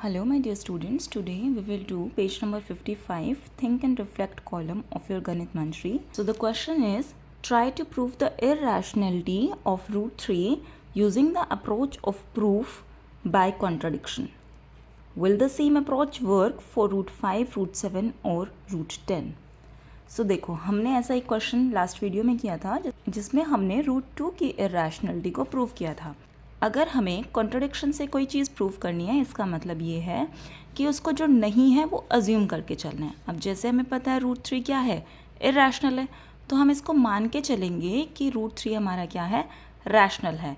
Hello my dear students, today we will do page number 55, think and reflect column of your Ganit Manjri. So the question is, try to prove the irrationality of root 3 using the approach of proof by contradiction. Will the same approach work for root 5, root 7 और root 10? So देखो, हमने ऐसा एक question last video में किया था जिसमें हमने रूट 2 की इरेशनलिटी को प्रूव किया था. अगर हमें कॉन्ट्रडिक्शन से कोई चीज़ प्रूव करनी है, इसका मतलब ये है कि उसको जो नहीं है वो अज्यूम करके चलना है. अब जैसे हमें पता है रूट 3 क्या है, इरेशनल है, तो हम इसको मान के चलेंगे कि रूट 3 हमारा क्या है, रैशनल है.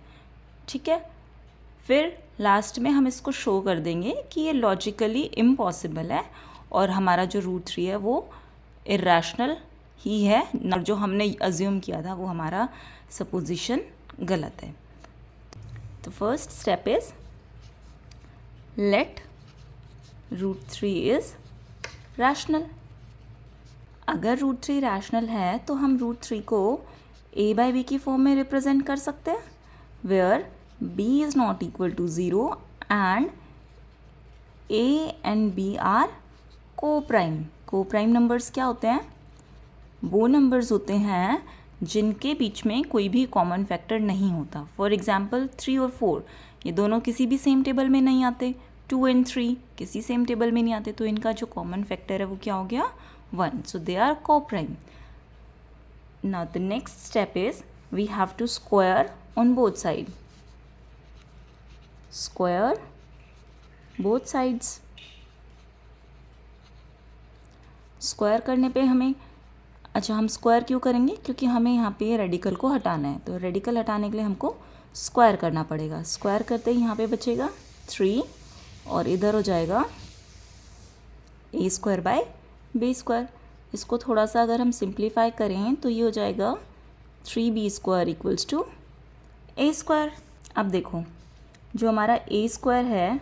ठीक है, फिर लास्ट में हम इसको शो कर देंगे कि ये लॉजिकली इम्पॉसिबल है और हमारा जो रूट 3 है वो इरेशनल ही है, और जो हमने अज्यूम किया था वो हमारा सपोजिशन गलत है. तो first step is let root 3 is rational. अगर रूट 3 रैशनल है तो हम रूट 3 को a बाई बी की फॉर्म में रिप्रेजेंट कर सकते हैं, where b is not equal to 0 and a and b are coprime. Coprime numbers क्या होते हैं? वो नंबर्स होते हैं जिनके बीच में कोई भी कॉमन फैक्टर नहीं होता. फॉर एग्जाम्पल 3 और 4 ये दोनों किसी भी सेम टेबल में नहीं आते. 2 एंड 3 किसी सेम टेबल में नहीं आते, तो इनका जो कॉमन फैक्टर है वो क्या हो गया, 1. So they are coprime. Now the next step is we have to square on both side. Square both sides. Square करने पे हमें, अच्छा हम स्क्वायर क्यों करेंगे, क्योंकि हमें यहाँ पे रेडिकल को हटाना है, तो रेडिकल हटाने के लिए हमको स्क्वायर करना पड़ेगा. स्क्वायर करते ही यहाँ पे बचेगा 3 और इधर हो जाएगा a square by b square. इसको थोड़ा सा अगर हम सिंप्लीफाई करें तो ये हो जाएगा 3b square equals to a square. अब देखो, जो हमारा a स्क्वायर है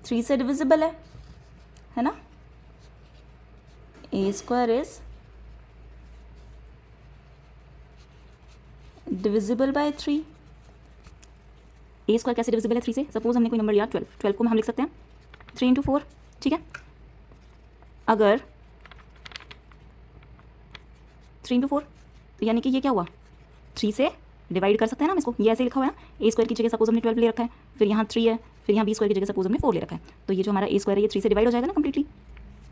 3 से डिविजिबल है ना. a square is divisible by 3. A square कैसे डिविजिबल है 3 से? सपोज हमने कोई नंबर लिया 12 को हम लिख सकते हैं 3 इंटू 4. ठीक है, अगर 3 इंटू 4 तो यानी कि ये क्या हुआ, 3 से डिवाइड कर सकते हैं ना हम इसको. ये ऐसे लिखा हुआ है, ए स्क्वायर की जगह सपोज हमने 12 ले रखा है, फिर यहाँ 3 है, फिर यहाँ बी स्क्वायर की जगह सपोज हमने 4 ले रखा है, तो ये जो हमारा ए स्क्वायर है ये 3 से डिवाइड हो जाएगा ना कम्प्लीटली.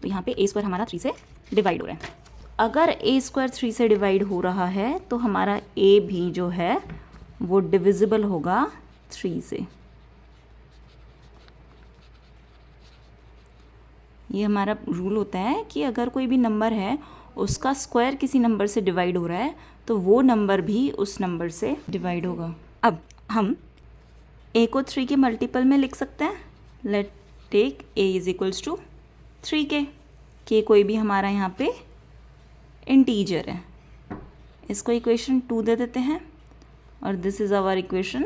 तो यहाँ पे ए स्क्वायर हमारा 3 से डिवाइड हो रहा है. अगर ए स्क्वायर 3 से डिवाइड हो रहा है तो हमारा ए भी जो है वो डिविजिबल होगा 3 से. ये हमारा रूल होता है कि अगर कोई भी नंबर है उसका स्क्वायर किसी नंबर से डिवाइड हो रहा है तो वो नंबर भी उस नंबर से डिवाइड होगा. अब हम a को 3 के मल्टीपल में लिख सकते हैं. Let take a is equals to 3k. के कोई भी हमारा यहाँ पे इंटीजर है. इसको इक्वेशन 2 दे देते हैं और दिस इज आवर इक्वेशन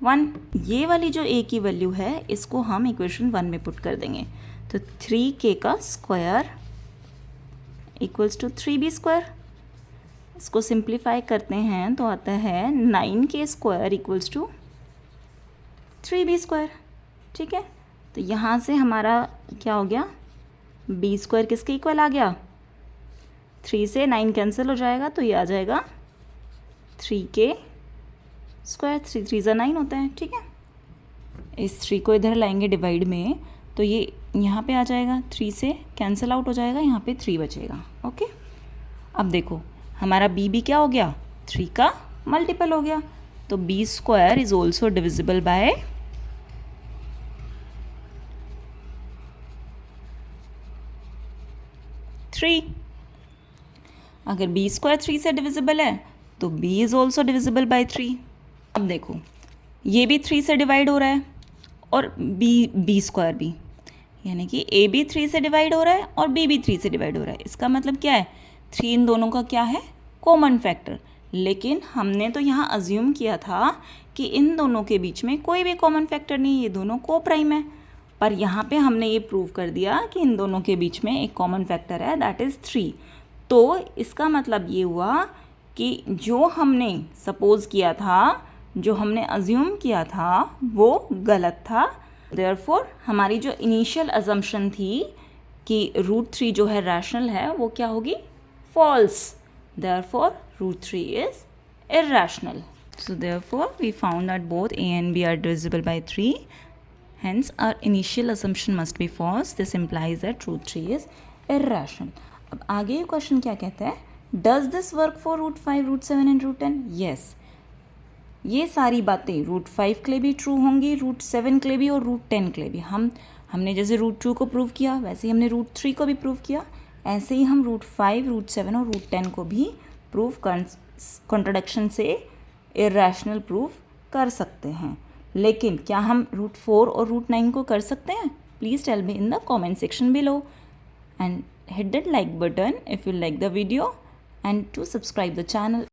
1. ये वाली जो a की वैल्यू है इसको हम इक्वेशन 1 में पुट कर देंगे. तो 3k का square equals to 3b square. इसको सिंप्लीफाई करते हैं तो आता है 9k square equals to 3b square. ठीक है, तो यहाँ से हमारा क्या हो गया, b स्क्वायर किसके इक्वल आ गया, 3 से 9 कैंसिल हो जाएगा तो ये आ जाएगा 3k स्क्वायर. 3 3 9 होता है. ठीक है, इस 3 को इधर लाएंगे डिवाइड में तो ये यहाँ पे आ जाएगा, 3 से कैंसिल आउट हो जाएगा, यहाँ पे 3 बचेगा. ओके, अब देखो हमारा b भी क्या हो गया, 3 का मल्टीपल हो गया. तो b square is also divisible by 3. अगर b स्क्वायर 3 से डिविजिबल है तो b is also divisible by 3. अब देखो ये भी 3 से डिवाइड हो रहा है और b स्क्वायर भी, यानी कि a भी 3 से डिवाइड हो रहा है और b भी 3 से डिवाइड हो रहा है. इसका मतलब क्या है, 3 इन दोनों का क्या है, कॉमन फैक्टर. लेकिन हमने तो यहाँ अज्यूम किया था कि इन दोनों के बीच में कोई भी कॉमन फैक्टर नहीं, ये दोनों को प्राइम है. पर यहाँ पे हमने ये प्रूव कर दिया कि इन दोनों के बीच में एक कॉमन फैक्टर है, दैट इज़ 3. तो इसका मतलब ये हुआ कि जो हमने सपोज किया था, जो हमने अज्यूम किया था वो गलत था. देयरफॉर हमारी जो इनिशियल अजम्पशन थी कि रूट 3 जो है रैशनल है वो क्या होगी, false. Therefore root 3 is irrational. So therefore we found that both a and b are divisible by 3. Hence our initial assumption must be false. This implies that root 3 is irrational. अब आगे ये question क्या कहता है, does this work for root 5, root 7 and root 10? Yes. ये सारी बातें root 5 के लिए भी ट्रू होंगी, रूट 7 के लिए भी और रूट 10 के लिए भी. हमने जैसे रूट 2 को प्रूव किया वैसे ही हमने रूट 3 को भी प्रूव किया. ऐसे ही हम रूट 5, रूट 7 और रूट 10 को भी प्रूव कॉन्ट्रडिक्शन से इरैशनल प्रूव कर सकते हैं. लेकिन क्या हम रूट 4 और रूट 9 को कर सकते हैं? Please tell me in the comment section below and hit that like button if you like the video and to subscribe the channel